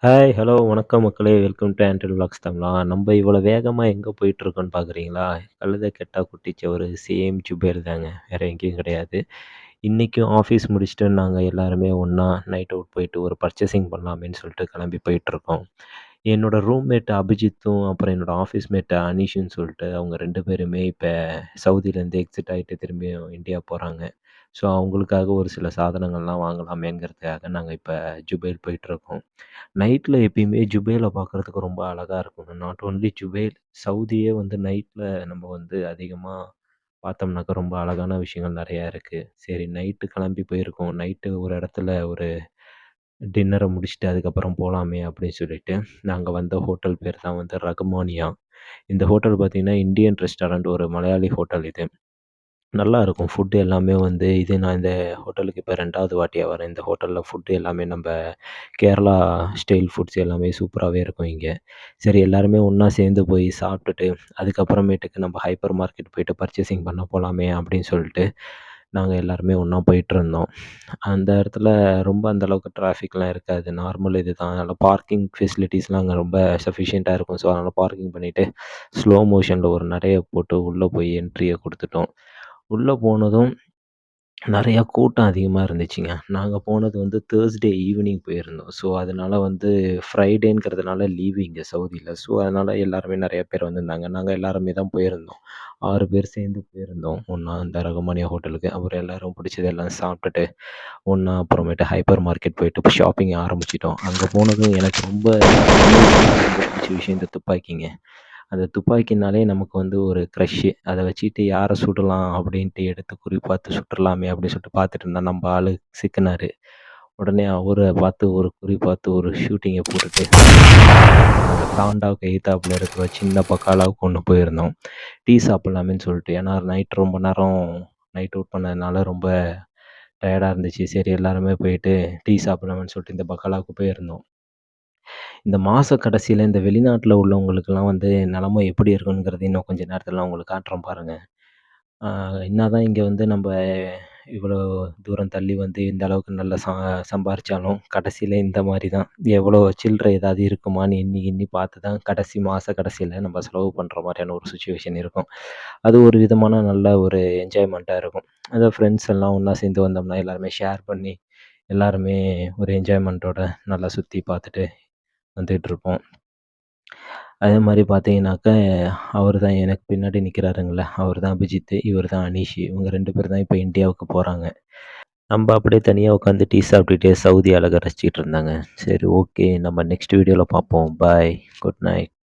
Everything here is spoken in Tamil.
ஹாய், ஹலோ, வணக்கம் மக்களே! வெல்கம் டூ ஆண்ட்ரில் விலாக்ஸ் தமிழா. நம்ப இவ்வளோ வேகமா எங்க போயிட்டுருக்கோம்ன்னு பார்க்குறீங்களா? கழுத கெட்டா குட்டிச்சவரு சேம் ஜுபேல் தாங்க. வேற எங்கேயும் கிடையாது. இன்னைக்கும் ஆஃபீஸ் முடிச்சுட்டு நாங்க எல்லாருமே ஒண்ணா நைட் அவுட் போயிட்டு ஒரு பர்ச்சேசிங் பண்ணலாமேன்னு சொல்லிட்டு கிளம்பி போயிட்டுருக்கோம். என்னோட ரூம்மேட் அபிஜித்தும், அப்புறம் என்னோட ஆஃபீஸ் மேட் அனீஷுன்னு சொல்லிட்டு அவங்க 2 பேருமே இப்ப சவுதியிலேருந்து எக்ஸிட் ஆயிட்டு திரும்பியும் இந்தியா போறாங்க. ஸோ அவங்களுக்காக ஒரு சில சாதனங்கள்லாம் வாங்கலாமேங்கிறதுக்காக நாங்க இப்ப ஜுபைல் போயிட்டுருக்கோம். நைட்ல எப்பயுமே ஜுபேல பார்க்குறதுக்கு ரொம்ப அழகா இருக்குங்க. நாட் ஒன்லி ஜுபைல், சவுதியே வந்து நைட்ல நம்ம வந்து அதிகமா பார்த்தோம்னாக்கா ரொம்ப அழகான விஷயங்கள் நெறையா இருக்கு. சரி நைட்டு கிளம்பி போயிருக்கோம். நைட்டு ஒரு இடத்துல ஒரு டின்னர முடிச்சுட்டு அதுக்கப்புறம் போலாமே அப்படின்னு சொல்லிட்டு, நாங்க வந்த ஹோட்டல் பேர் தான் வந்து ரகுமானியா. இந்த ஹோட்டல் பார்த்தீங்கன்னா, இந்தியன் ரெஸ்டாரண்ட் ஒரு மலையாளி ஹோட்டல் இது. நல்லாருக்கும். ஃபுட் எல்லாமே வந்து நான் இந்த ஹோட்டலுக்கு இப்ப 2வது வாட்டியா வரேன். இந்த ஹோட்டல்ல ஃபுட் எல்லாமே நம்ப கேரளா ஸ்டைல் ஃபுட்ஸ் எல்லாமே சூப்பராவே இருக்கும் இங்க. சரி எல்லாருமே ஒண்ணா சேர்ந்து போய் சாப்பிட்டுட்டு, அதுக்கப்புறமேட்டுக்கு நம்ம ஹைப்பர் மார்க்கெட் போயிட்டு பர்ச்சேசிங் பண்ண போலாமே அப்படின்னு சொல்லிட்டு, நாங்க எல்லாருமே ஒண்ணா போயிட்டுருந்தோம். அந்த இடத்துல ரொம்ப அந்த அளவுக்கு டிராஃபிக்லாம் இருக்காது. நார்மல் இதுதான். அதனால பார்க்கிங் ஃபெசிலிட்டீஸ்லாம் அங்க ரொம்ப சஃபிஷியன்ட்டா இருக்கும். ஸோ, அதனால பார்க்கிங் பண்ணிட்டு, ஸ்லோ மோஷன்ல ஒரு நடைய போட்டு உள்ள போய் என்ட்ரிய குடுத்துட்டோம். உள்ள போனதும் நெறையா கூட்டம் அதிகமா இருந்துச்சுங்க. நாங்க போனது வந்து தேர்ஸ்டே ஈவினிங் போயிருந்தோம். ஸோ, அதனால வந்து ஃப்ரைடேங்கிறதுனால லீவு இங்க சவுதில. ஸோ, அதனால எல்லாருமே நெறைய பேர் வந்திருந்தாங்க. நாங்க எல்லாருமே தான் போயிருந்தோம். 6 பேர் சேர்ந்து போயிருந்தோம். ஒண்ணா அந்த ரகுமானியா ஹோட்டலுக்கு. அப்புறம் எல்லாரும் பிடிச்சது எல்லாம் சாப்பிட்டுட்டு, ஒண்ணா அப்புறமேட்டு ஹைப்பர் மார்க்கெட் போயிட்டு இப்ப ஷாப்பிங் ஆரம்பிச்சுட்டோம். அங்க போனதும் எனக்கு ரொம்ப சின்ன வயசுலேருந்து ரொம்ப பிடிச்ச விஷயம் இந்த துப்பாக்கிங்க. அந்த துப்பாக்கினாலே நமக்கு வந்து ஒரு க்ரஷ்ஷு. அத வச்சுட்டு யார சுடலாம் அப்படின்ட்டு எடுத்து குறி பார்த்து சுட்டுறலாமே அப்படின்னு சொல்லிட்டு பார்த்துட்டு இருந்தா நம்ப ஆளு சிக்குனாரு. உடனே அவர பார்த்து ஒரு குறி பார்த்து ஒரு ஷூட்டிங்க போட்டுட்டு, நாங்க தாண்டாவுக்கு எய்த்தாப்புல இருக்கிற சின்ன பக்காலாவுக்கு கொண்டு போயிருந்தோம். டீ சாப்பிடலாமேன்னு சொல்லிட்டு. ஏன்னா நைட் ரொம்ப நேரம் நைட் அவுட் பண்ணதுனால ரொம்ப டயர்டா இருந்துச்சு. சரி எல்லாருமே போயிட்டு டீ சாப்பிடலாமேன்னு சொல்லிட்டு இந்த பக்காலாவுக்கு போயிருந்தோம். இந்த மாச கடைசியில இந்த வெளிநாட்ல உள்ளவங்களுக்கெல்லாம் வந்து நிலைமை எப்படி இருக்குங்கிறது இன்னும் கொஞ்ச நேரத்தில நான் உங்களுக்கு காட்டுறேன் பாருங்க. ஆ என்னதான் இங்க வந்து நம்ப இவ்வளோ தூரம் தள்ளி வந்து இந்த அளவுக்கு நல்லா சம்பாரிச்சாலும், கடைசியில இந்த மாரி தான். எவ்வளோ சில்லறை ஏதாவது இருக்குமான்னு எண்ணி எண்ணி பார்த்து தான் கடைசி மாச கடைசியில நம்ம செலவு பண்ற மாரியான ஒரு சிச்சுவேஷன் இருக்கும். அது ஒரு விதமான நல்ல ஒரு என்ஜாய்மெண்ட்டா இருக்கும். அதான் ஃப்ரெண்ட்ஸ் எல்லாம் ஒண்ணா சேர்ந்து வந்தோம்னா எல்லாருமே ஷேர் பண்ணி, எல்லாருமே ஒரு என்ஜாய்மெண்ட்டோட நல்லா சுத்தி பார்த்துட்டு வந்துட்டுருப்போம். அதே மாரி பார்த்தீங்கன்னாக்க, அவரு தான் எனக்கு பின்னாடி நிக்கிறாருங்கல்ல, அவரு தான் அபிஜித்து, இவரு தான் அனீஷு. இவங்க 2 பேர் தான் இப்ப இந்தியாவுக்கு போறாங்க. நம்ப அப்படியே தனியா உட்காந்து டீ சாப்பிட்டுட்டே சவுதி அழக ரசிச்சுட்டு இருந்தாங்க. சரி ஓகே. நம்ம நெக்ஸ்ட் வீடியோல பார்ப்போம். பாய். Good night.